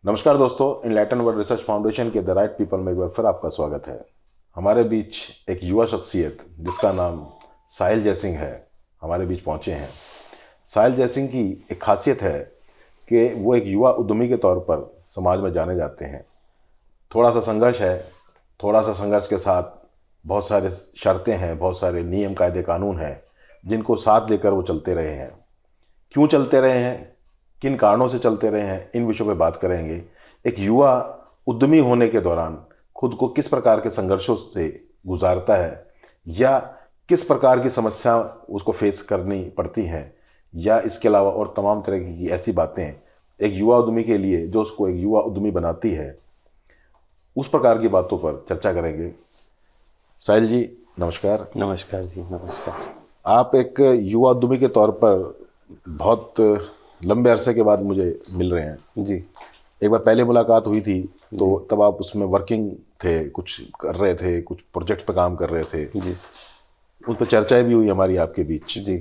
नमस्कार दोस्तों, enlighten world research foundation के द राइट पीपल में एक बार फिर आपका स्वागत है। हमारे बीच एक युवा शख्सियत जिसका नाम साहिल जयसिंह है, हमारे बीच पहुंचे हैं। साहिल जयसिंह की एक खासियत है कि वो एक युवा उद्यमी के तौर पर समाज में जाने जाते हैं। थोड़ा सा संघर्ष है, थोड़ा सा संघर्ष के साथ बहुत सारे शर्तें हैं, बहुत सारे नियम कायदे कानून हैं जिनको साथ लेकर वो चलते रहे हैं। क्यों चलते रहे हैं, किन कारणों से चलते रहे हैं, इन विषयों पर बात करेंगे। एक युवा उद्यमी होने के दौरान खुद को किस प्रकार के संघर्षों से गुजारता है या किस प्रकार की समस्या उसको फेस करनी पड़ती हैं, या इसके अलावा और तमाम तरह की ऐसी बातें एक युवा उद्यमी के लिए जो उसको एक युवा उद्यमी बनाती है, उस प्रकार की बातों पर चर्चा करेंगे। साहिल जी नमस्कार। नमस्कार जी, नमस्कार। आप एक युवा उद्यमी के तौर पर बहुत लंबे अरसे के बाद मुझे मिल रहे हैं जी। एक बार पहले मुलाकात हुई थी तो तब आप उसमें वर्किंग थे, कुछ कर रहे थे, कुछ प्रोजेक्ट पे काम कर रहे थे जी। उन पर चर्चाएं भी हुई हमारी आपके बीच जी।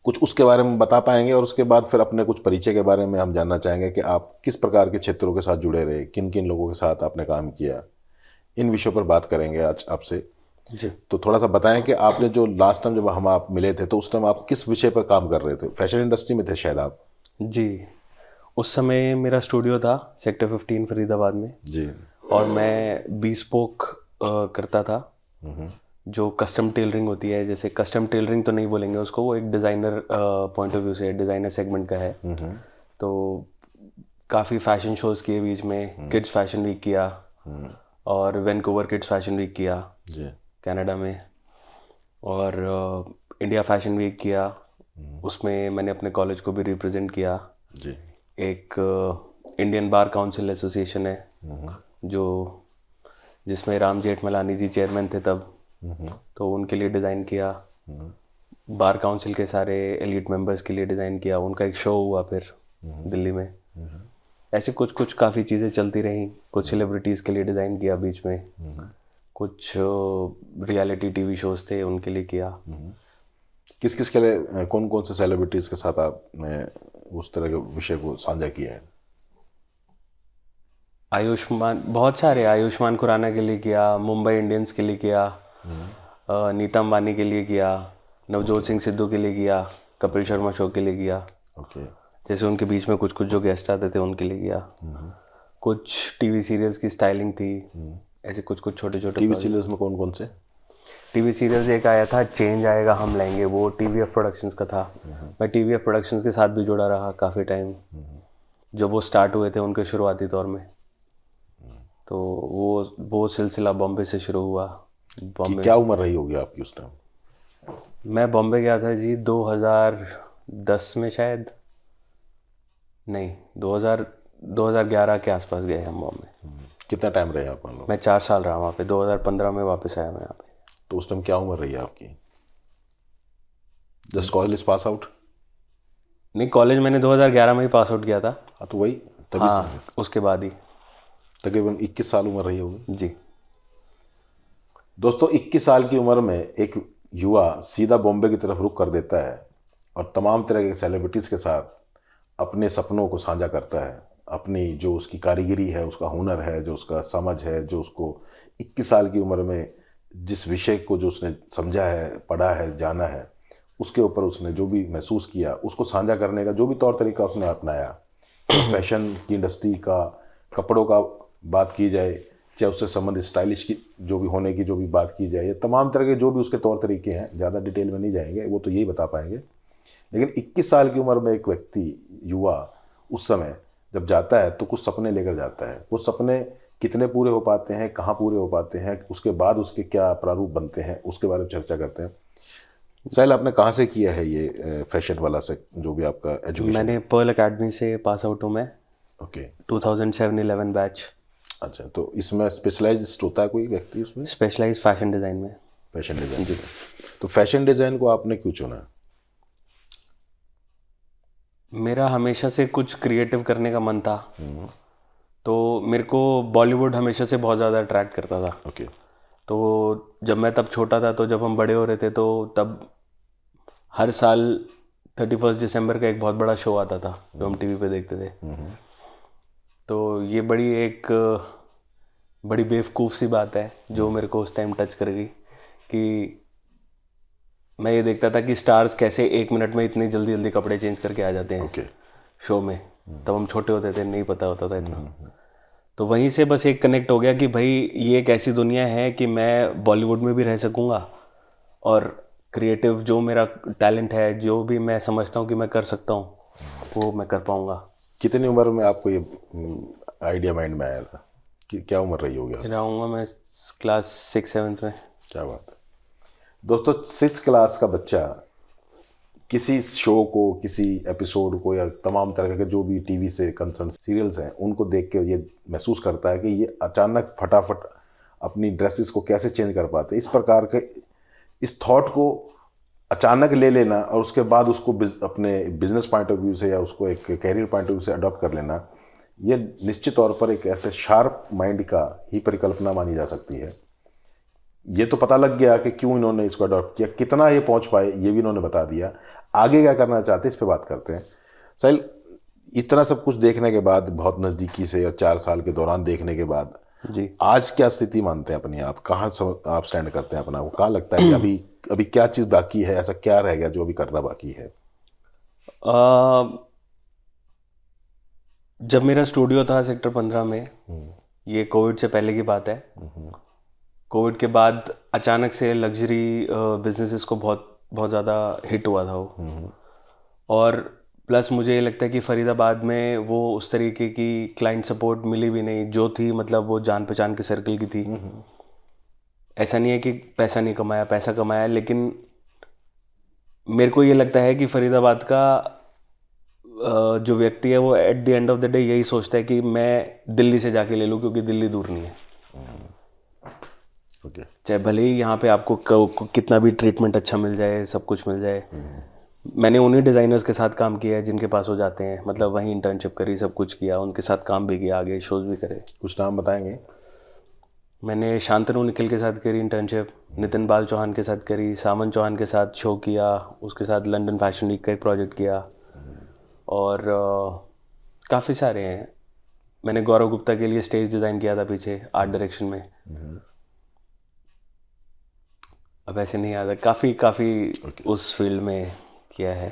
कुछ उसके बारे में बता पाएंगे, और उसके बाद फिर अपने कुछ परिचय के बारे में हम जानना चाहेंगे कि आप किस प्रकार के क्षेत्रों के साथ जुड़े रहे, किन किन लोगों के साथ आपने काम किया। इन विषयों पर बात करेंगे आज आपसे जी। तो थोड़ा सा बताएं कि आपने जो लास्ट टाइम जब हम आप मिले थे तो उस टाइम आप किस विषय पर काम कर रहे थे? फैशन इंडस्ट्री में थे शायद आप? जी, उस समय मेरा स्टूडियो था सेक्टर 15 फरीदाबाद में जी, और मैं बीस्पोक करता था, जो कस्टम टेलरिंग होती है। जैसे कस्टम टेलरिंग तो नहीं बोलेंगे उसको, वो एक डिज़ाइनर पॉइंट ऑफ व्यू से डिज़ाइनर सेगमेंट का है। तो काफ़ी फैशन शोज़ किए बीच में, किड्स फैशन वीक किया और वैनकूवर किड्स फैशन वीक किया जी कनाडा में, और इंडिया फैशन वीक किया। उसमें मैंने अपने कॉलेज को भी रिप्रेजेंट किया जी। एक इंडियन बार काउंसिल एसोसिएशन है जो जिसमें राम जेठमलानी जी चेयरमैन थे तब, तो उनके लिए डिज़ाइन किया। बार काउंसिल के सारे एलीट मेंबर्स के लिए डिज़ाइन किया। उनका एक शो हुआ फिर दिल्ली में। ऐसे कुछ कुछ काफ़ी चीज़ें चलती रहीं। कुछ सेलिब्रिटीज़ के लिए डिज़ाइन किया बीच में, कुछ रियलिटी टीवी शोज़ थे उनके लिए किया। किस किस के लिए, कौन कौन से सेलिब्रिटीज़ के साथ आपने उस तरह के विषय को साझा किया है? आयुष्मान, बहुत सारे, आयुष्मान खुराना के लिए किया, मुंबई इंडियंस के लिए किया, नीता अंबानी के लिए किया, नवजोत सिंह सिद्धू के लिए किया, कपिल शर्मा शो के लिए किया। ओके। जैसे उनके बीच में कुछ कुछ जो गेस्ट आते थे उनके लिए किया। कुछ टीवी सीरियल्स की स्टाइलिंग थी। ऐसे कुछ कुछ छोटे छोटे। टीवी सीरियल्स में कौन कौन से? टीवी सीरियल्स एक आया था चेंज आएगा हम लाएंगे, वो टीवीएफ प्रोडक्शंस का था। मैं टीवीएफ प्रोडक्शंस के साथ भी जुड़ा रहा काफ़ी टाइम, जब वो स्टार्ट हुए थे उनके शुरुआती दौर में। तो वो सिलसिला बॉम्बे से शुरू हुआ। बॉम्बे क्या उम्र रही होगी आपकी उस टाइम? मैं बॉम्बे गया था जी 2010 में, शायद नहीं 2011 के आसपास गए हम बॉम्बे। कितना टाइम रहे आप वहाँ लोग? मैं 4 साल रहा वहाँ पे। 2015 में वापस आया मैं यहाँ पे। तो उस टाइम क्या उम्र रही है आपकी? Just college pass out? नहीं, कॉलेज मैंने 2011 में ही पास आउट किया था। हाँ तो वही तभी। हाँ, उसके बाद ही तकरीबन 21 साल उम्र रही होगी जी। दोस्तों 21 साल की उम्र में एक युवा सीधा बॉम्बे की तरफ रुख कर देता है और तमाम तरह के सेलिब्रिटीज़ के साथ अपने सपनों को साझा करता है। अपनी जो उसकी कारीगरी है, उसका हुनर है, जो उसका समझ है, जो उसको 21 साल की उम्र में जिस विषय को जो उसने समझा है, पढ़ा है, जाना है, उसके ऊपर उसने जो भी महसूस किया उसको साझा करने का जो भी तौर तरीका उसने अपनाया। फैशन की इंडस्ट्री का, कपड़ों का बात की जाए, चाहे उससे संबंधित स्टाइलिश की जो भी होने की जो भी बात की जाए, या तमाम तरह के जो भी उसके तौर तरीके हैं, ज़्यादा डिटेल में नहीं जाएंगे, वो तो यही बता पाएंगे। लेकिन 21 साल की उम्र में एक व्यक्ति, युवा, उस समय जब जाता है तो कुछ सपने लेकर जाता है। वो सपने कितने पूरे हो पाते हैं, कहाँ पूरे हो पाते हैं, उसके बाद उसके क्या प्रारूप बनते हैं, उसके बारे में चर्चा करते हैं। साहिल, आपने कहाँ से किया है ये फैशन वाला से जो भी आपका एजुकेशन? मैंने पर्ल अकेडमी से पास आउट हूँ मैं। ओके। 2007-11 बैच। अच्छा, तो इसमें स्पेशलाइज्ड होता है कोई व्यक्ति उसमें? स्पेशलाइज फैशन डिज़ाइन में। फैशन डिज़ाइन में। तो फैशन डिज़ाइन को आपने क्यों चुना? मेरा हमेशा से कुछ क्रिएटिव करने का मन था, तो मेरे को बॉलीवुड हमेशा से बहुत ज़्यादा अट्रैक्ट करता था। ओके। तो जब मैं तब छोटा था, तो जब हम बड़े हो रहे थे, तो तब हर साल 31 दिसंबर का एक बहुत बड़ा शो आता था जो हम टीवी पे देखते थे। तो ये बड़ी बेवकूफ़ सी बात है जो मेरे को उस टाइम टच कर गई, कि मैं ये देखता था कि स्टार्स कैसे 1 मिनट में इतनी जल्दी जल्दी कपड़े चेंज करके आ जाते हैं ओके। शो में। तब हम छोटे होते थे, नहीं पता होता था इतना। तो वहीं से बस एक कनेक्ट हो गया कि भाई ये एक ऐसी दुनिया है कि मैं बॉलीवुड में भी रह सकूँगा, और क्रिएटिव जो मेरा टैलेंट है, जो भी मैं समझता हूँ कि मैं कर सकता हूँ, वो मैं कर पाऊँगा। कितनी उम्र में आपको ये आइडिया माइंड में आया था? कि क्या उम्र रही होगी आप? रहूँगा मैं क्लास 6-7 में। क्या बात है दोस्तों, 6 क्लास का बच्चा किसी शो को, किसी एपिसोड को, या तमाम तरह के जो भी टीवी से कंसर्न सीरियल्स हैं उनको देख के ये महसूस करता है कि ये अचानक फटाफट अपनी ड्रेसेस को कैसे चेंज कर पाते। इस प्रकार के इस थॉट को अचानक ले लेना और उसके बाद उसको अपने बिजनेस पॉइंट ऑफ व्यू से या उसको एक कैरियर पॉइंट ऑफ व्यू से अडॉप्ट कर लेना, ये निश्चित तौर पर एक ऐसे शार्प माइंड का ही परिकल्पना मानी जा सकती है। ये तो पता लग गया कि क्यों इन्होंने इसको अडॉप्ट किया, कितना ये पहुंच पाए ये भी इन्होंने बता दिया। आगे क्या करना चाहते हैं इस पे बात करते हैं। साहिल, इतना सब कुछ देखने के बाद, बहुत नज़दीकी से और 4 साल के दौरान देखने के बाद, जी, आ, आज क्या स्थिति मानते हैं अपनी? आप कहाँ आप स्टैंड करते हैं अपना? वो कहाँ लगता है कि अभी क्या चीज़ बाकी है, ऐसा क्या रह गया जो अभी करना बाकी है? जब मेरा स्टूडियो था सेक्टर 15 में, ये कोविड से पहले की बात है। कोविड के बाद अचानक से लग्जरी बिजनेसेस को बहुत बहुत ज़्यादा हिट हुआ था वो। और प्लस मुझे ये लगता है कि फरीदाबाद में वो उस तरीके की क्लाइंट सपोर्ट मिली भी नहीं जो थी, मतलब वो जान पहचान के सर्कल की थी। ऐसा नहीं है कि पैसा नहीं कमाया, पैसा कमाया, लेकिन मेरे को ये लगता है कि फरीदाबाद का जो व्यक्ति है वो at the end of the day यही सोचता है कि मैं दिल्ली से जाके ले लूँ, क्योंकि दिल्ली दूर नहीं है। ओके। चाहे भले ही यहाँ पे आपको कितना भी ट्रीटमेंट अच्छा मिल जाए, सब कुछ मिल जाए। मैंने उन्हीं डिज़ाइनर्स के साथ काम किया है जिनके पास हो जाते हैं, मतलब वहीं इंटर्नशिप करी, सब कुछ किया, उनके साथ काम भी किया, आगे शोज भी करे। कुछ नाम बताएंगे? मैंने शांतनु निखिल के साथ करी इंटर्नशिप, नितिन बाल चौहान के साथ करी, सामन चौहान के साथ शो किया, उसके साथ लंदन फैशन वीक का एक प्रोजेक्ट किया, और काफ़ी सारे हैं। मैंने गौरव गुप्ता के लिए स्टेज डिज़ाइन किया था पीछे आर्ट डायरेक्शन में। अब ऐसे नहीं याद है, काफ़ी उस फील्ड में किया है।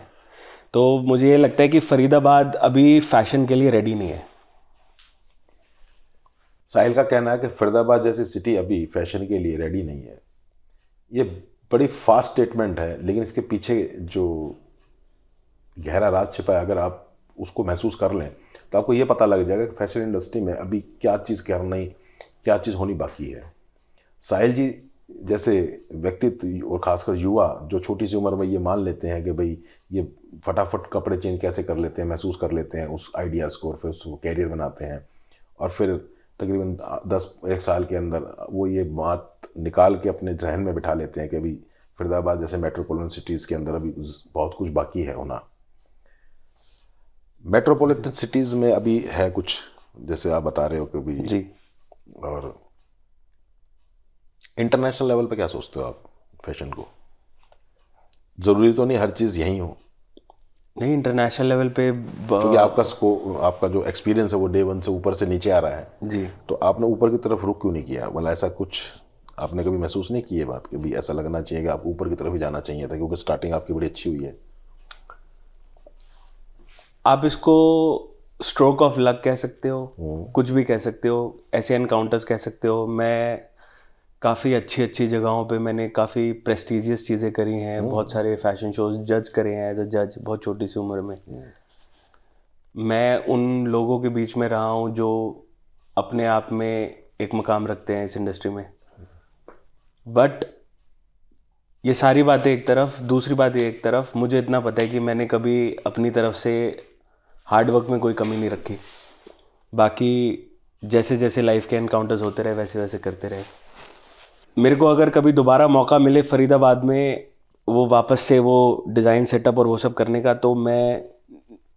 तो मुझे ये लगता है कि फरीदाबाद अभी फैशन के लिए रेडी नहीं है। साहिल का कहना है कि फरीदाबाद जैसी सिटी अभी फैशन के लिए रेडी नहीं है। ये बड़ी फास्ट स्टेटमेंट है, लेकिन इसके पीछे जो गहरा राज छिपा है, अगर आप उसको महसूस कर लें तो आपको ये पता लग जाएगा कि फैशन इंडस्ट्री में अभी क्या चीज़ करनी, क्या चीज़ होनी बाकी है। साहिल जी जैसे व्यक्तित्व और खासकर युवा जो छोटी सी उम्र में ये मान लेते हैं कि भाई ये फटाफट कपड़े चेंज कैसे कर लेते हैं, महसूस कर लेते हैं उस आइडियाज़ को, और फिर उसको कैरियर बनाते हैं, और फिर तकरीबन 10-1 साल के अंदर वो ये बात निकाल के अपने जहन में बिठा लेते हैं कि अभी फरीदाबाद जैसे मेट्रोपॉलिटन सिटीज़ के अंदर अभी बहुत कुछ बाकी है होना। मेट्रोपॉलिटन सिटीज़ में अभी है कुछ, जैसे आप बता रहे हो कि अभी जी। और इंटरनेशनल लेवल पे क्या सोचते हो आप फैशन को? ज़रूरी तो नहीं हर चीज़ यहीं हो। नहीं, इंटरनेशनल लेवल पे क्योंकि आपका जो एक्सपीरियंस है वो डे 1 से ऊपर से नीचे आ रहा है जी। तो आपने ऊपर की तरफ रुख क्यों नहीं किया? मतलब ऐसा कुछ आपने कभी महसूस नहीं की ये बात कि भी ऐसा लगना चाहिए कि आप ऊपर की तरफ ही जाना चाहिए था, क्योंकि स्टार्टिंग आपकी बड़ी अच्छी हुई है? आप इसको स्ट्रोक ऑफ लक कह सकते हो, कुछ भी कह सकते हो, ऐसे एनकाउंटर्स कह सकते हो। मैं काफ़ी अच्छी जगहों पे मैंने काफ़ी प्रेस्टिजियस चीज़ें करी हैं, बहुत सारे फैशन शोज जज करे हैं एज अ जज, बहुत छोटी सी उम्र में। मैं उन लोगों के बीच में रहा हूँ जो अपने आप में एक मकाम रखते हैं इस इंडस्ट्री में। बट ये सारी बातें एक तरफ, दूसरी बात एक तरफ, मुझे इतना पता है कि मैंने कभी अपनी तरफ से हार्ड वर्क में कोई कमी नहीं रखी। बाकी जैसे जैसे लाइफ के एनकाउंटर्स होते रहे वैसे वैसे करते रहे। मेरे को अगर कभी दोबारा मौका मिले फरीदाबाद में वो वापस से वो डिज़ाइन सेटअप और वो सब करने का, तो मैं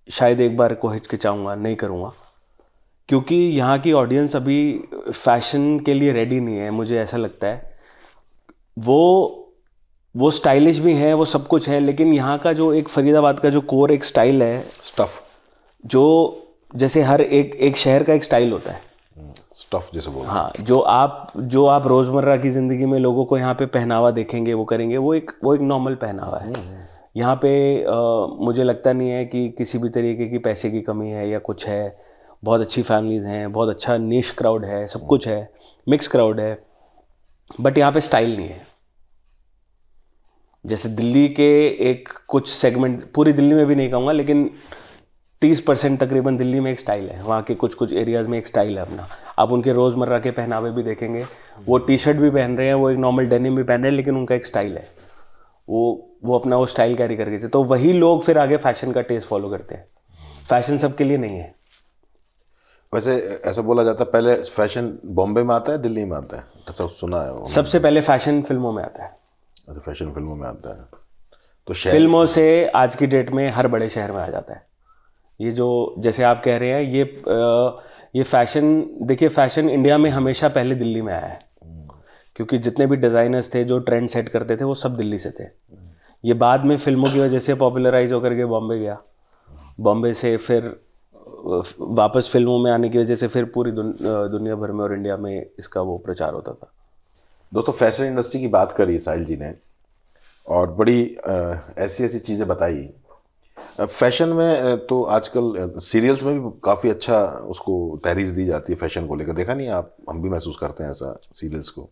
शायद एक बार को हिचकिचाऊँगा, नहीं करूँगा, क्योंकि यहाँ की ऑडियंस अभी फैशन के लिए रेडी नहीं है, मुझे ऐसा लगता है। वो स्टाइलिश भी हैं, वो सब कुछ है, लेकिन यहाँ का जो एक फरीदाबाद का जो कोर एक स्टाइल है, स्टफ, जो जैसे हर एक शहर का एक स्टाइल होता है, स्टफ जैसे बोलते हैं। हाँ, जो आप रोज़मर्रा की ज़िंदगी में लोगों को यहाँ पे पहनावा देखेंगे, वो करेंगे, वो एक नॉर्मल पहनावा है। यहाँ पे मुझे लगता नहीं है कि किसी भी तरीके की पैसे की कमी है या कुछ है। बहुत अच्छी फैमिलीज़ हैं, बहुत अच्छा निश क्राउड है, सब कुछ है, मिक्स क्राउड है, बट यहाँ पे स्टाइल नहीं है। जैसे दिल्ली के एक कुछ सेगमेंट, पूरी दिल्ली में भी नहीं कहूँगा, लेकिन 30% तकरीबन दिल्ली में एक स्टाइल है। वहाँ के कुछ एरियाज़ में एक स्टाइल है अपना। आप उनके रोज़मर्रा के पहनावे भी देखेंगे, वो टी शर्ट भी पहन रहे हैं, वो एक नॉर्मल डेनिम भी पहन रहे हैं, लेकिन उनका एक स्टाइल है, वो अपना वो स्टाइल कैरी करके थे। तो वही लोग फिर आगे फैशन का टेस्ट फॉलो करते हैं। फैशन सबके लिए नहीं है। वैसे ऐसा बोला जाता है पहले फैशन बॉम्बे में आता है, दिल्ली में आता है, ऐसा सुना है। सबसे पहले फैशन फिल्मों में आता है। अच्छा, फैशन फिल्मों में आता है। तो फिल्मों से आज की डेट में हर बड़े शहर में आ जाता है। ये जो जैसे आप कह रहे हैं, ये फैशन, देखिए फैशन इंडिया में हमेशा पहले दिल्ली में आया है, क्योंकि जितने भी डिज़ाइनर्स थे जो ट्रेंड सेट करते थे वो सब दिल्ली से थे। ये बाद में फिल्मों की वजह से पॉपुलराइज होकर के बॉम्बे गया। बॉम्बे से फिर वापस फिल्मों में आने की वजह से फिर पूरी दुनिया भर में और इंडिया में इसका वो प्रचार होता था। दोस्तों, फैशन इंडस्ट्री की बात करी साहिल जी ने, और बड़ी ऐसी ऐसी चीज़ें बताई। फैशन में तो आजकल सीरियल्स में भी काफ़ी अच्छा उसको तहरीर दी जाती है फैशन को लेकर, देखा नहीं आप? हम भी महसूस करते हैं ऐसा सीरियल्स को।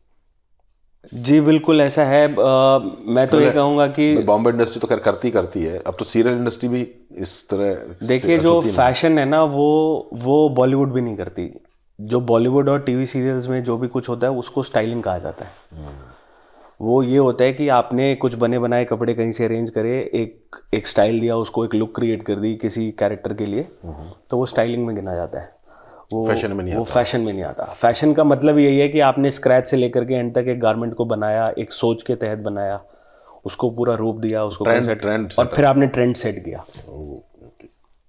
जी बिल्कुल ऐसा है। मैं तो ये कहूँगा कि बॉम्बे इंडस्ट्री तो खैर करती है, अब तो सीरियल इंडस्ट्री भी इस तरह। देखिए जो फैशन है ना, वो बॉलीवुड भी नहीं करती। जो बॉलीवुड और टीवी सीरियल्स में जो भी कुछ होता है उसको स्टाइलिंग कहा जाता है। वो ये होता है कि आपने कुछ बने बनाए कपड़े कहीं से अरेंज करे, एक स्टाइल दिया, उसको एक लुक क्रिएट कर दी किसी कैरेक्टर के लिए, तो वो स्टाइलिंग में गिना जाता है। वो फैशन में नहीं आता। फैशन का मतलब यही है कि आपने स्क्रैच से लेकर के एंड तक एक गारमेंट को बनाया, एक सोच के तहत बनाया, उसको पूरा रूप दिया, उसको ट्रेंड और फिर आपने ट्रेंड सेट किया।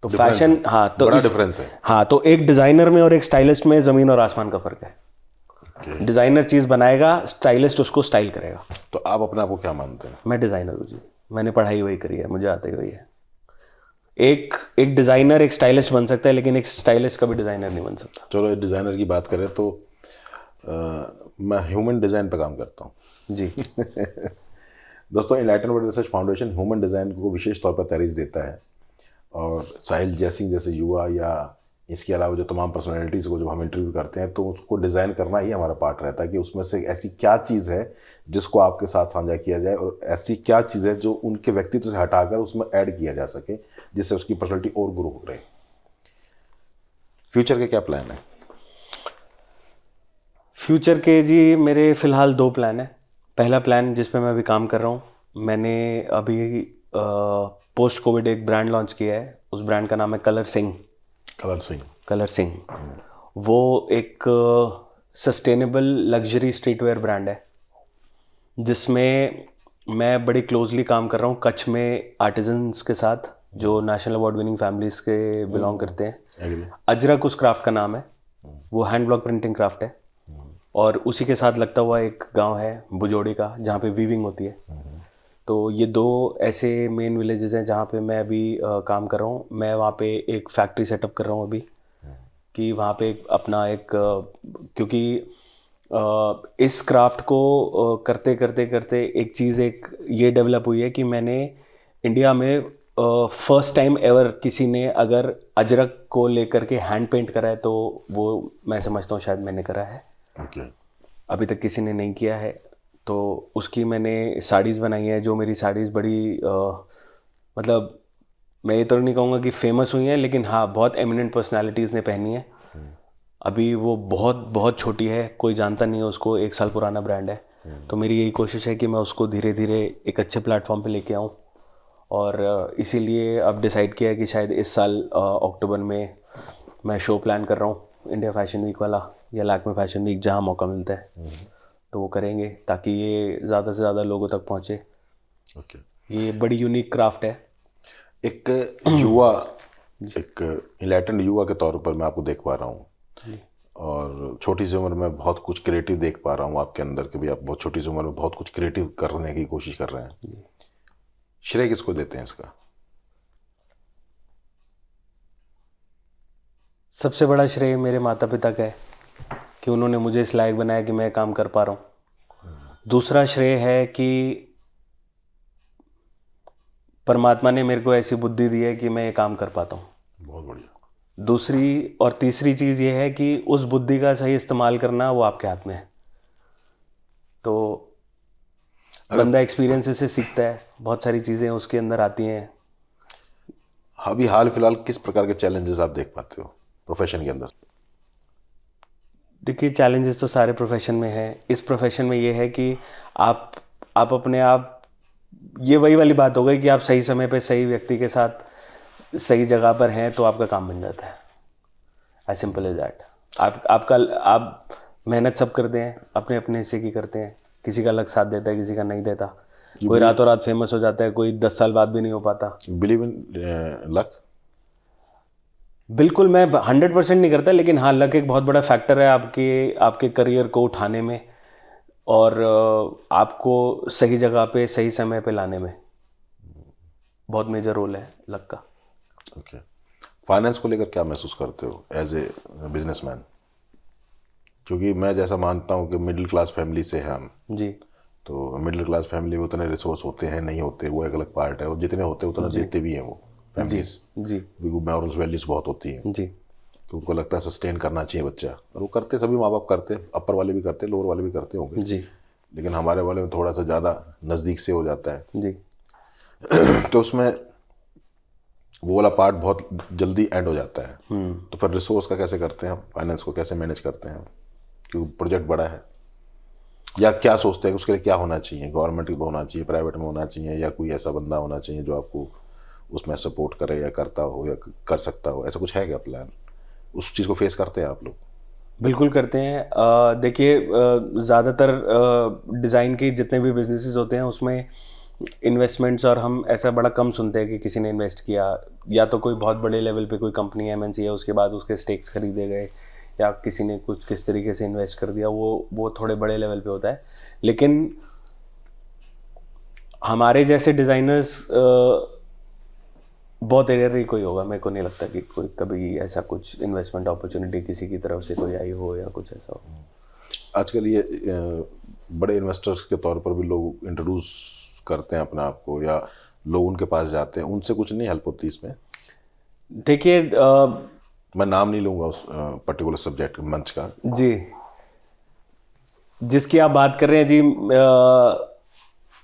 तो फैशन, हाँ, तो बड़ा डिफरेंस है। हाँ, तो एक डिज़ाइनर में और एक स्टाइलिस्ट में ज़मीन और आसमान का फ़र्क है। डिज़ाइनर चीज़ बनाएगा, स्टाइलिस्ट उसको स्टाइल करेगा। तो आप अपने आप को क्या मानते हैं? मैं डिज़ाइनर हूँ जी, मैंने पढ़ाई वही करी है, मुझे आता ही वही है। एक डिज़ाइनर एक स्टाइलिस्ट बन सकता है, लेकिन एक स्टाइलिस्ट कभी डिज़ाइनर नहीं बन सकता। चलो डिज़ाइनर की बात करें तो मैं ह्यूमन डिज़ाइन पे काम करता हूँ जी। दोस्तों, enlighten world research foundation human design को विशेष तौर पर तरजीह देता है, और साहिल जैसिंग जैसे युवा या इसके अलावा जो तमाम पर्सनैलिटीज़ को जब हम इंटरव्यू करते हैं तो उसको डिज़ाइन करना ही हमारा पार्ट रहता है कि उसमें से ऐसी क्या चीज़ है जिसको आपके साथ साझा किया जाए, और ऐसी क्या चीज़ है जो उनके व्यक्तित्व से हटाकर उसमें ऐड किया जा सके, जिससे उसकी पर्सनैलिटी और ग्रो हो रहे। फ्यूचर के क्या प्लान है? फ्यूचर के जी मेरे फ़िलहाल 2 प्लान हैं। पहला प्लान जिस पे मैं अभी काम कर रहा हूँ, मैंने अभी पोस्ट कोविड एक ब्रांड लॉन्च किया है। उस ब्रांड का नाम है कलर सिंह। वो एक सस्टेनेबल लग्जरी स्ट्रीटवेयर ब्रांड है, जिसमें मैं बड़ी क्लोजली काम कर रहा हूँ कच्छ में आर्टिजन्स के साथ, जो नेशनल अवार्ड विनिंग फैमिलीज के बिलोंग करते हैं। अजरक उस क्राफ्ट का नाम है, वो हैंड ब्लॉक प्रिंटिंग क्राफ्ट है, और उसी के साथ लगता हुआ एक गांव है बुजोड़ी का, जहाँ पे वीविंग होती है। तो ये 2 ऐसे मेन विलेजेस हैं जहाँ पे मैं अभी काम कर रहा हूँ। मैं वहाँ पे एक फैक्ट्री सेटअप कर रहा हूँ अभी, कि वहाँ पे अपना एक क्योंकि इस क्राफ्ट को करते करते एक चीज़ एक ये डेवलप हुई है कि मैंने इंडिया में फर्स्ट टाइम एवर किसी ने अगर अजरक को लेकर के हैंड पेंट करा है, तो वो मैं समझता हूँ शायद मैंने करा है। अभी तक किसी ने नहीं किया है। तो उसकी मैंने साड़ीज़ बनाई हैं, जो मेरी साड़ीज़ बड़ी मतलब मैं ये तो नहीं कहूँगा कि फेमस हुई हैं, लेकिन हाँ बहुत एमिनेंट पर्सनालिटीज़ ने पहनी है। अभी वो बहुत छोटी है, कोई जानता नहीं है उसको, 1 साल पुराना ब्रांड है। तो मेरी यही कोशिश है कि मैं उसको धीरे धीरे एक अच्छे प्लेटफॉर्म पे लेके आऊँ, और इसीलिए अब डिसाइड किया है कि शायद इस साल अक्टूबर में मैं शो प्लान कर रहा हूँ इंडिया फैशन वीक वाला या लैक्मे फैशन वीक, जहाँ मौका मिलता है तो वो करेंगे ताकि ये ज़्यादा से ज़्यादा लोगों तक पहुँचे। ओके। ये बड़ी यूनिक क्राफ्ट है। एक युवा, एक इनलाइटेंड युवा के तौर पर मैं आपको देख पा रहा हूँ, और छोटी सी उम्र में बहुत कुछ क्रिएटिव देख पा रहा हूँ आपके अंदर के भी। आप बहुत छोटी सी उम्र में बहुत कुछ क्रिएटिव करने की कोशिश कर रहे हैं। श्रेय किसको देते हैं इसका? सबसे बड़ा श्रेय मेरे माता पिता का है कि उन्होंने मुझे इस लायक बनाया कि मैं काम कर पा रहा हूँ। दूसरा श्रेय है कि परमात्मा ने मेरे को ऐसी बुद्धि दी है कि मैं ये काम कर पाता हूँ। बहुत बढ़िया। दूसरी और तीसरी चीज़ ये है कि उस बुद्धि का सही इस्तेमाल करना वो आपके हाथ में है। तो बंदा एक्सपीरियंस से सीखता है, बहुत सारी चीज़ें उसके अंदर आती हैं। अभी हाल फिलहाल किस प्रकार के चैलेंजेस आप देख पाते हो प्रोफेशन के अंदर? देखिए, चैलेंजेस तो सारे प्रोफेशन में है। इस प्रोफेशन में ये है कि आप अपने आप, ये वही वाली बात हो गई कि आप सही समय पे सही व्यक्ति के साथ सही जगह पर हैं तो आपका काम बन जाता है। As simple as that. आप मेहनत सब करते हैं, अपने अपने हिस्से की करते हैं। किसी का लक साथ देता है, किसी का नहीं देता। कोई रातों रात फेमस हो जाता है, कोई 10 साल बाद भी नहीं हो पाता। Believe in luck? बिल्कुल, मैं 100% नहीं करता, लेकिन हाँ, लक एक बहुत बड़ा फैक्टर है आपके करियर को उठाने में और आपको सही जगह पे सही समय पे लाने में। बहुत मेजर रोल है लक का। ओके। फाइनेंस को लेकर क्या महसूस करते हो एज ए बिजनेसमैन? क्योंकि मैं जैसा मानता हूँ कि मिडिल क्लास फैमिली से हैं हम जी। तो मिडिल क्लास फैमिली में उतने रिसोर्स होते हैं नहीं होते, वो एक अलग पार्ट है, और जितने होते हैं उतना देते भी हैं वो फैमिलीज। जी। मॉरल्स वैल्यूज बहुत होती हैं जी। तो उनको लगता है सस्टेन करना चाहिए बच्चा, और वो करते, सभी माँ बाप करते, अपर वाले भी करते, लोअर वाले भी करते होंगे जी। लेकिन हमारे वाले में थोड़ा सा ज़्यादा नज़दीक से हो जाता है। जी। तो उसमें वो वाला पार्ट बहुत जल्दी एंड हो जाता है। तो फिर रिसोर्स का कैसे करते हैं, फाइनेंस को कैसे मैनेज करते हैं, क्योंकि प्रोजेक्ट बड़ा है? या क्या सोचते हैं उसके लिए क्या होना चाहिए? गवर्नमेंट में होना चाहिए, प्राइवेट में होना चाहिए, या कोई ऐसा बंदा होना चाहिए जो आपको उसमें सपोर्ट करे या करता हो या कर सकता हो? ऐसा कुछ है क्या प्लान? उस चीज़ को फेस करते हैं आप लोग? बिल्कुल करते हैं। देखिए, ज़्यादातर डिज़ाइन के जितने भी बिजनेसेस होते हैं उसमें इन्वेस्टमेंट्स, और हम ऐसा बड़ा कम सुनते हैं कि किसी ने इन्वेस्ट किया, या तो कोई बहुत बड़े लेवल पे कोई कंपनी एमएनसी है उसके बाद उसके स्टेक्स खरीदे गए, या किसी ने कुछ किस तरीके से इन्वेस्ट कर दिया, वो थोड़े बड़े लेवल पे होता है। लेकिन हमारे जैसे डिज़ाइनर्स बहुत रेयर ही कोई होगा। मेरे को नहीं लगता कि कोई कभी ऐसा कुछ इन्वेस्टमेंट अपॉर्चुनिटी किसी की तरफ से कोई आई हो या कुछ ऐसा हो। आजकल ये बड़े इन्वेस्टर्स के तौर पर भी लोग इंट्रोड्यूस करते हैं अपने आप को, या लोग उनके पास जाते हैं, उनसे कुछ नहीं हेल्प होती इसमें? देखिए, मैं नाम नहीं लूँगा उस पर्टिकुलर सब्जेक्ट मंच का। जी, जिसकी आप बात कर रहे हैं जी,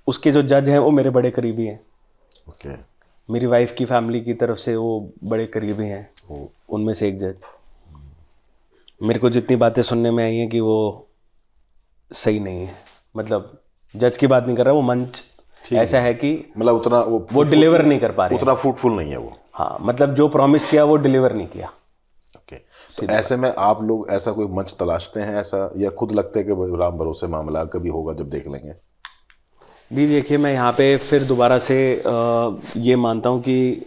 उसके जो जज हैं वो मेरे बड़े करीबी हैं। ओके। मेरी वाइफ की फैमिली की तरफ से वो बड़े करीबी हैं, उनमें से एक जज। मेरे को जितनी बातें सुनने में आई हैं कि वो सही नहीं है, मतलब जज की बात नहीं कर रहा, वो मंच ऐसा है कि मतलब उतना वो डिलीवर नहीं कर पा रहे, उतना फ्रूटफुल नहीं है वो। हाँ, मतलब जो प्रॉमिस किया वो डिलीवर नहीं किया। ओके। तो ऐसे में आप लोग ऐसा कोई मंच तलाशते हैं ऐसा, या खुद लगता है कि राम भरोसे मामला कभी होगा जब देख लेंगे? जी, देखिए, मैं यहाँ पे फिर दोबारा से ये मानता हूँ कि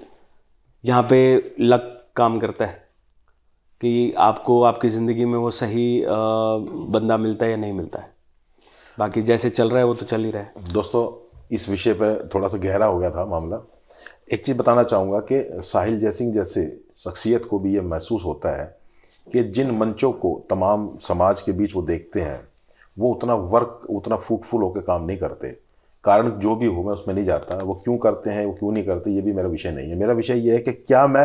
यहाँ पे लक काम करता है कि आपको आपकी ज़िंदगी में वो सही बंदा मिलता है या नहीं मिलता है। बाकी जैसे चल रहा है वो तो चल ही रहा है। दोस्तों, इस विषय पे थोड़ा सा गहरा हो गया था मामला। एक चीज़ बताना चाहूँगा कि साहिल जयसिंह जैसे शख्सियत को भी ये महसूस होता है कि जिन मंचों को तमाम समाज के बीच वो देखते हैं वो उतना फ्रूटफुल होकर काम नहीं करते। कारण जो भी हो, मैं उसमें नहीं जाता, वो क्यों करते हैं, वो क्यों नहीं करते, ये भी मेरा विषय नहीं है। मेरा विषय ये है कि क्या मैं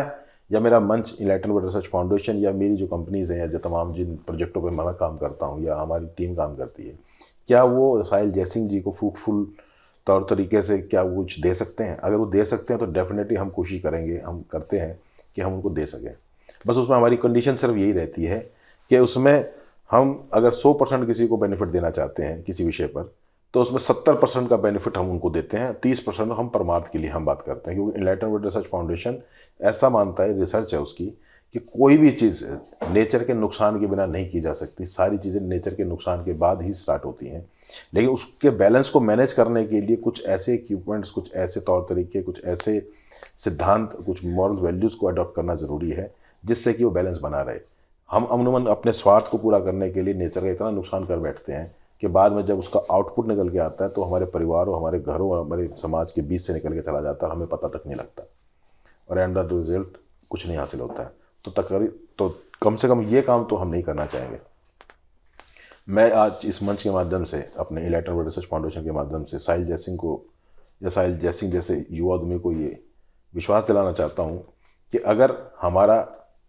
या मेरा मंच इनलाइटेंड वर्ल्ड रिसर्च फाउंडेशन या मेरी जो कंपनीज़ हैं या जो तमाम जिन प्रोजेक्टों पर मैं काम करता हूँ या हमारी टीम काम करती है, क्या वो साहिल जयसिंह जी को फ्रूटफुल तौर तरीके से क्या वो कुछ दे सकते हैं? अगर वो दे सकते हैं तो डेफिनेटली हम कोशिश करेंगे, हम करते हैं कि हम उनको दे सकें। बस उसमें हमारी कंडीशन सिर्फ यही रहती है कि उसमें हम अगर 100% किसी को बेनिफिट देना चाहते हैं किसी विषय पर, तो उसमें 70% का बेनिफिट हम उनको देते हैं, 30% हम परमार्थ के लिए हम बात करते हैं। क्योंकि इनलाइटेंड वर्ल्ड रिसर्च फाउंडेशन ऐसा मानता है, रिसर्च है उसकी, कि कोई भी चीज़ नेचर के नुकसान के बिना नहीं की जा सकती। सारी चीज़ें नेचर के नुकसान के बाद ही स्टार्ट होती हैं, लेकिन उसके बैलेंस को मैनेज करने के लिए कुछ ऐसे इक्विपमेंट्स, कुछ ऐसे तौर तरीके, कुछ ऐसे सिद्धांत, कुछ मॉरल वैल्यूज़ को अडॉप्ट करना ज़रूरी है जिससे कि वो बैलेंस बना रहे। हम अमूमन अपने स्वार्थ को पूरा करने के लिए नेचर का इतना नुकसान कर बैठते हैं कि बाद में जब उसका आउटपुट निकल के आता है तो हमारे परिवारों, हमारे घरों और हमारे समाज के बीच से निकल के चला जाता है, हमें पता तक नहीं लगता और एंड द रिजल्ट कुछ नहीं हासिल होता है। तो कम से कम ये काम तो हम नहीं करना चाहेंगे। मैं आज इस मंच के माध्यम से, अपने इनलाइटन वर्ल्ड रिसर्च फाउंडेशन के माध्यम से साहिल जयसिंह को, या साहिल जयसिंह जैसे युवा आदमी को ये विश्वास दिलाना चाहता हूँ कि अगर हमारा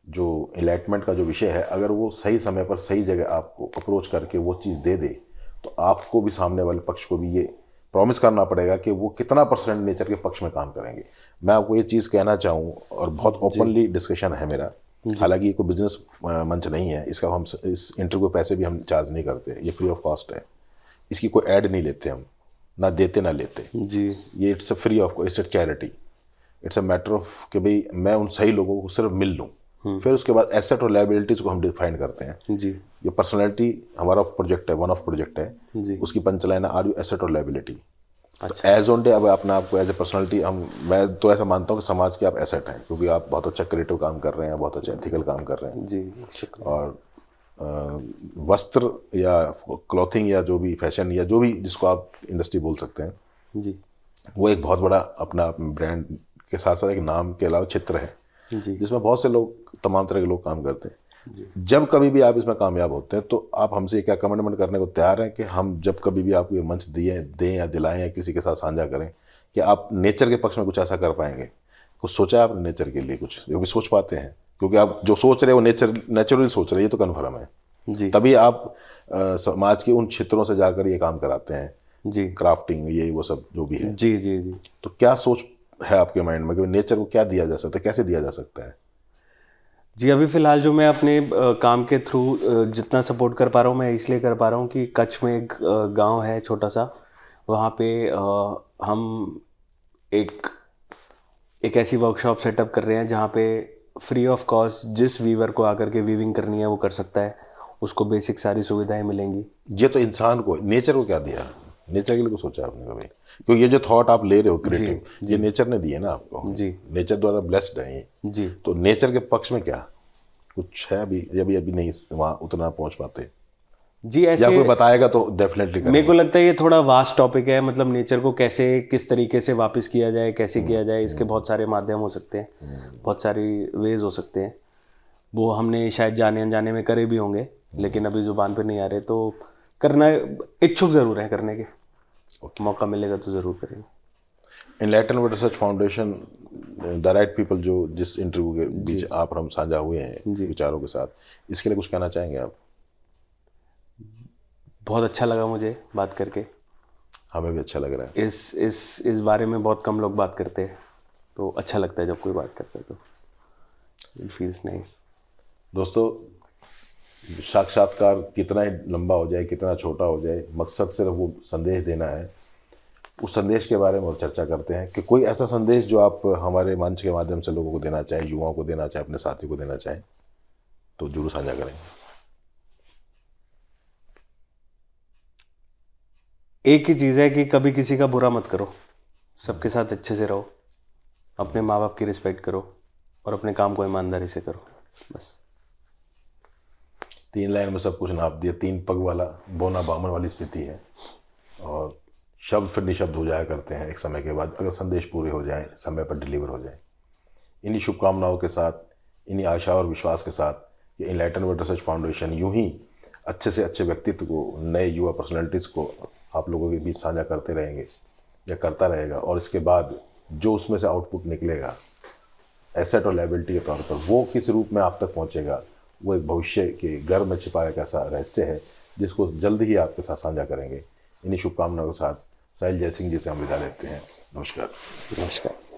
जो इनलाइटमेंट का जो विषय है, अगर वो सही समय पर सही जगह आपको अप्रोच करके वो चीज़ दे दे, तो आपको भी, सामने वाले पक्ष को भी ये प्रॉमिस करना पड़ेगा कि वो कितना % नेचर के पक्ष में काम करेंगे। मैं आपको ये चीज़ कहना चाहूँ, और बहुत ओपनली डिस्कशन है मेरा, हालांकि ये कोई बिजनेस मंच नहीं है, इसका हम इस इंटरव्यू पैसे भी हम चार्ज नहीं करते, ये फ्री ऑफ कॉस्ट है, इसकी कोई ऐड नहीं लेते हम, ना देते ना लेते जी। ये it's a free of, it's a charity, it's a matter of कि भाई मैं उन सही लोगों को सिर्फ मिल लूँ। फिर उसके बाद एसेट और लायबिलिटीज़ को हम डिफाइन करते हैं जी। ये पर्सनैलिटी हमारा प्रोजेक्ट है, वन ऑफ प्रोजेक्ट है जी। उसकी पंचलाइन है, आर यू एसेट और लायबिलिटी। अच्छा। एज ऑन डे अब अपने आप को एज ए पर्सनैलिटी, मैं तो ऐसा मानता हूँ कि समाज के आप एसेट हैं, क्योंकि आप बहुत अच्छा क्रिएटिव काम कर रहे हैं, बहुत अच्छा एथिकल काम कर रहे हैं। जी, शुक्रिया। और वस्त्र या क्लॉथिंग या जो भी फैशन या जो भी जिसको आप इंडस्ट्री बोल सकते हैं, जी। वो एक बहुत बड़ा अपना ब्रांड के साथ साथ एक नाम के अलावा क्षेत्र है जी। जिसमें बहुत से लोग, तमाम तरह के लोग काम करते हैं। जी। जब कभी भी आप इसमें कामयाब होते हैं तो आप हमसे क्या कमिटमेंट करने को तैयार हैं कि हम जब कभी भी आपको ये मंच दें या दिलाएं या किसी के साथ साझा करें कि आप नेचर के पक्ष में कुछ ऐसा कर पाएंगे? कुछ सोचा है आपने नेचर के लिए? कुछ जो भी सोच पाते हैं, क्योंकि आप जो सोच रहे हो नेचुरली सोच रहे हैं, ये तो कन्फर्म है। जी। तभी आप समाज के उन क्षेत्रों से जाकर ये काम कराते हैं, जी। क्राफ्टिंग, ये वो सब जो भी है। जी। जी। जी। तो क्या सोच है आपके माइंड में कि नेचर को क्या दिया जा सकता है, कैसे दिया जा सकता है? जी, अभी फ़िलहाल जो मैं अपने काम के थ्रू जितना सपोर्ट कर पा रहा हूँ, मैं इसलिए कर पा रहा हूँ कि कच्छ में एक गांव है छोटा सा, वहाँ पे हम एक ऐसी वर्कशॉप सेटअप कर रहे हैं जहाँ पे फ्री ऑफ कॉस्ट जिस वीवर को आकर के वीविंग करनी है वो कर सकता है, उसको बेसिक सारी सुविधाएं मिलेंगी। ये तो इंसान को, नेचर को क्या दिया? नेचर के लिए को सोचा आपने कभी? क्योंकि ये जो थॉट आप ले रहे हो क्रिएटिव, ये नेचर ने दिए ना आपको। जी। नेचर द्वारा ब्लेस्ड है ये। जी। तो नेचर के पक्ष में क्या कुछ है? अभी नहीं वहाँ उतना पहुँच पाते, जी। ऐसे या कोई बताएगा तो डेफिनेटली करेंगे। मेरे को लगता है ये थोड़ा वास्ट टॉपिक है, मतलब नेचर को कैसे, किस तरीके से वापस किया जाए, कैसे किया जाए, इसके बहुत सारे माध्यम हो सकते हैं, बहुत सारी वेज हो सकते हैं। वो हमने शायद जाने अनजाने में करे भी होंगे, लेकिन अभी जुबान पे नहीं आ रहे, तो करना इच्छुक ज़रूर है करने के। मौका मिलेगा तो ज़रूर करेंगे। Enlighten world research foundation, the right people, जो जिस इंटरव्यू के बीच आप और हम साझा हुए हैं विचारों के साथ, इसके लिए कुछ कहना चाहेंगे आप? बहुत अच्छा लगा मुझे बात करके। हमें भी अच्छा लग रहा है। इस बारे में बहुत कम लोग बात करते हैं, तो अच्छा लगता है जब कोई बात करता है, तो इट फील्स नाइस। दोस्तों, साक्षात्कार कितना ही लंबा हो जाए, कितना छोटा हो जाए, मकसद सिर्फ वो संदेश देना है। उस संदेश के बारे में और चर्चा करते हैं कि कोई ऐसा संदेश जो आप हमारे मंच के माध्यम से लोगों को देना चाहें, युवाओं को देना चाहें, अपने साथियों को देना चाहें, तो जरूर साझा करेंगे। एक ही चीज़ है कि कभी किसी का बुरा मत करो, सबके साथ अच्छे से रहो, अपने माँ बाप की रिस्पेक्ट करो और अपने काम को ईमानदारी से करो, बस। 3 लाइन में सब कुछ नाप दिया। 3 पग वाला बोना बामन वाली स्थिति है, और शब्द फिर निशब्द हो जाया करते हैं एक समय के बाद, अगर संदेश पूरे हो जाएं, समय पर डिलीवर हो जाए। इन्हीं शुभकामनाओं के साथ, इन्हीं आशा और विश्वास के साथ ये इनलाइटन वर्ल्ड रिसर्च फाउंडेशन यूं ही अच्छे से अच्छे व्यक्तित्व को, नए युवा पर्सनैलिटीज़ को आप लोगों के बीच साझा करते रहेंगे या करता रहेगा, और इसके बाद जो उसमें से आउटपुट निकलेगा एसेट और लायबिलिटी के तौर पर, वो किस रूप में आप तक पहुंचेगा, वो एक भविष्य के घर में छिपा एक ऐसा रहस्य है जिसको जल्द ही आपके साथ साझा करेंगे। इन्हीं शुभकामनाओं के साथ साहिल जयसिंह जी से हम विदा लेते हैं। नमस्कार। नमस्कार।